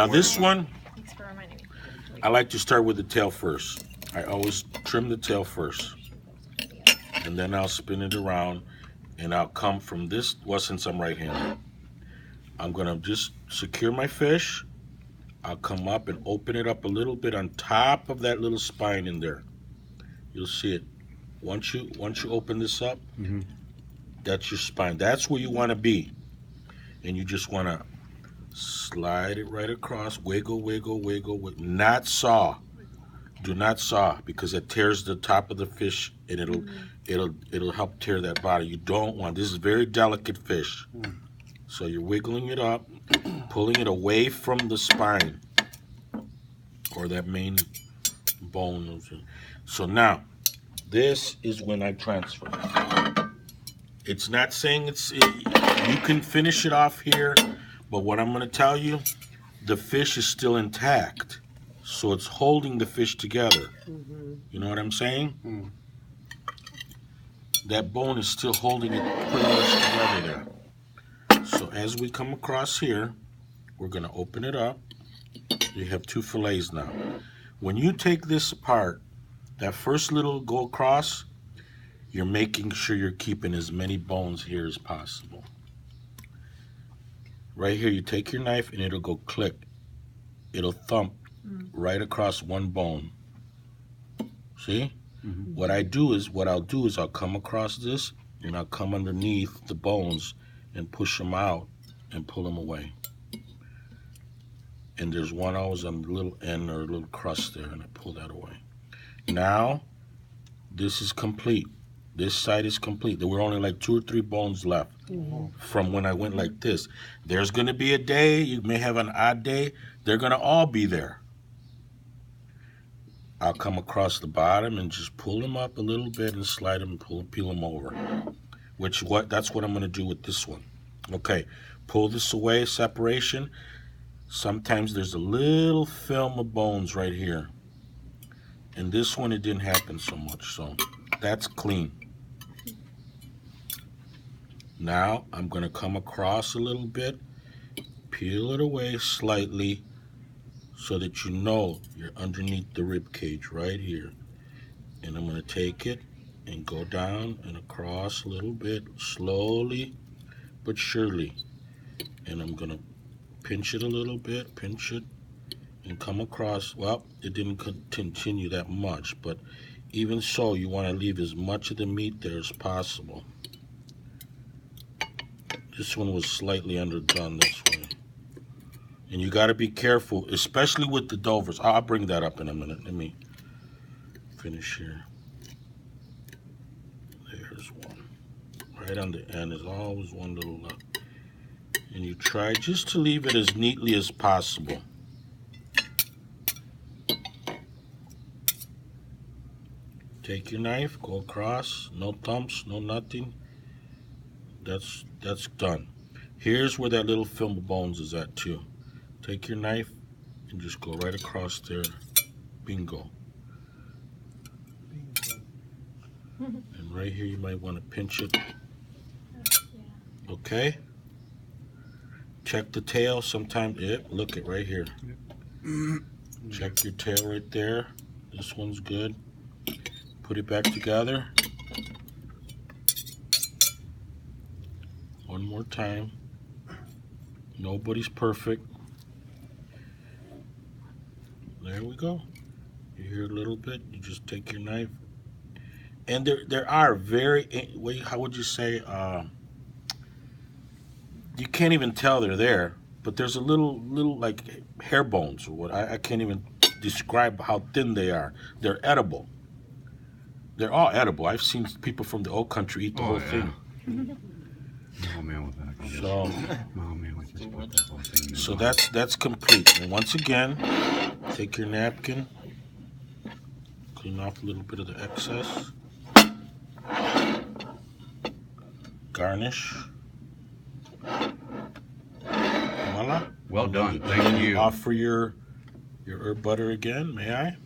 Now this one, I like to start with the tail first. I always trim the tail first. And then I'll spin it around and I'll come from this, well, since I'm right-handed, I'm gonna just secure my fish. I'll come up and open it up a little bit on top of that little spine in there. You'll see it. Once you open this up, that's your spine. That's where you wanna be. And you just wanna slide it right across, wiggle, wiggle, wiggle, wiggle. Not saw. Do not saw, because it tears the top of the fish and it'll help tear that body. You don't want, this is very delicate fish. So you're wiggling it up, pulling it away from the spine or that main bone. So now, this is when I transfer. It's not saying you can finish it off here, but what I'm gonna tell you, the fish is still intact. So it's holding the fish together. You know what I'm saying? That bone is still holding it pretty much together there. So as we come across here, we're gonna open it up. You have two fillets now. When you take this apart, that first little go across, you're making sure you're keeping as many bones here as possible. Right here, you take your knife and it'll go click. It'll thump right across one bone. See? What I'll do is I'll come across this and I'll come underneath the bones and push them out and pull them away. And there's one always on the little end or a little crust there, and I pull that away. Now, this is complete. This side is complete. There were only like 2 or 3 bones left from when I went like this. There's gonna be a day, you may have an odd day, they're gonna all be there. I'll come across the bottom and just pull them up a little bit and slide them and peel them over. That's what I'm gonna do with this one. Okay, pull this away, separation. Sometimes there's a little film of bones right here. And this one, it didn't happen so much, so that's clean. Now, I'm gonna come across a little bit, peel it away slightly, so that you know you're underneath the rib cage right here. And I'm gonna take it and go down and across a little bit, slowly but surely. And I'm gonna pinch it a little bit, pinch it, and come across. Well, it didn't continue that much, but even so, you wanna leave as much of the meat there as possible. This one was slightly underdone this way. And you got to be careful, especially with the Dovers. I'll bring that up in a minute. Let me finish here. There's one. Right on the end, there's always one little left. And you try just to leave it as neatly as possible. Take your knife, go across, no thumps, no nothing. That's done. Here's where that little film of bones is at too. Take your knife and just go right across there. Bingo. And right here you might want to pinch it. Okay? Check the tail sometimes. Yep, look it right here. Check your tail right there. This one's good. Put it back together. One more time. Nobody's perfect. There we go. You hear a little bit, you just take your knife. And there are very, how would you say, you can't even tell they're there, but there's a little like hair bones or what, I can't even describe how thin they are. They're edible. They're all edible. I've seen people from the old country eat the whole thing. Oh man, with that. So, We just put that whole thing in. So that's complete. And once again, take your napkin, clean off a little bit of the excess, garnish. Voila. Well done. Thank you. Offer your herb butter again, may I?